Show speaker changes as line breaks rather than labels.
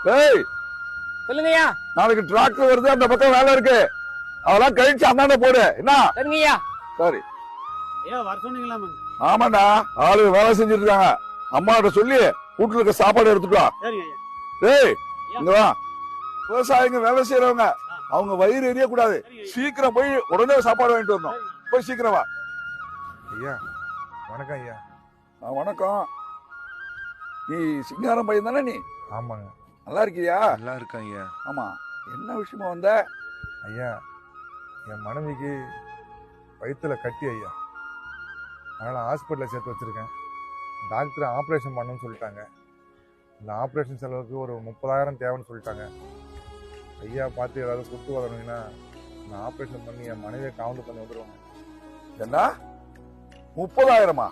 டேய்
சொல்லுங்கய்யா.
நாளைக்கு டிராக்டர் வருது, அந்த பக்கம் வேலை இருக்கு, அதெல்லாம் கழிச்சு அந்தாண்ட போடு. என்ன?
சரிங்கய்யா.
சரி.
ஐயா வர சொன்னீங்களா?
ஆமாண்டா, ஆளு வேலை செஞ்சுட்டு இருக்காங்க. அம்மாட்ட சொல்லி வீட்டுல இருக்க சாப்பாடு எடுத்துட்டு வா.
சரிங்க ஐயா.
டேய் இங்க வா. விவசாயிங்க வேலை செய்யறவங்க, அவங்க வயிறு எரிய கூடாது. சீக்கிரம் போய் உடனே சாப்பாடு வாங்கிட்டு வரணும். போய் சீக்கிரம் வா.
ஐயா வணக்கம் ஐயா.
வணக்கம். நீ சிங்காரம் பையன் தானே? நீ
ஆமாங்க.
நல்லா இருக்கியா?
நல்லா இருக்கேன் ஐயா.
ஆமா, என்ன விஷயமா வந்த?
ஐயா என் மனைவிக்கு வயிற்றுல கட்டி ஐயா, அதனால் ஹாஸ்பிட்டலில் சேர்த்து வச்சுருக்கேன். டாக்டர் ஆப்ரேஷன் பண்ணணும்னு சொல்லிட்டாங்க. இந்த ஆப்ரேஷன் செலவுக்கு ஒரு 30,000 தேவைன்னு சொல்லிட்டாங்க. ஐயா பார்த்து ஏதாவது கொடுத்து வரணுங்கன்னா நான் ஆப்ரேஷன் பண்ணி என் மனைவியை கவுண்ட் பண்ணி வந்துடுவாங்க.
என்ன 30,000?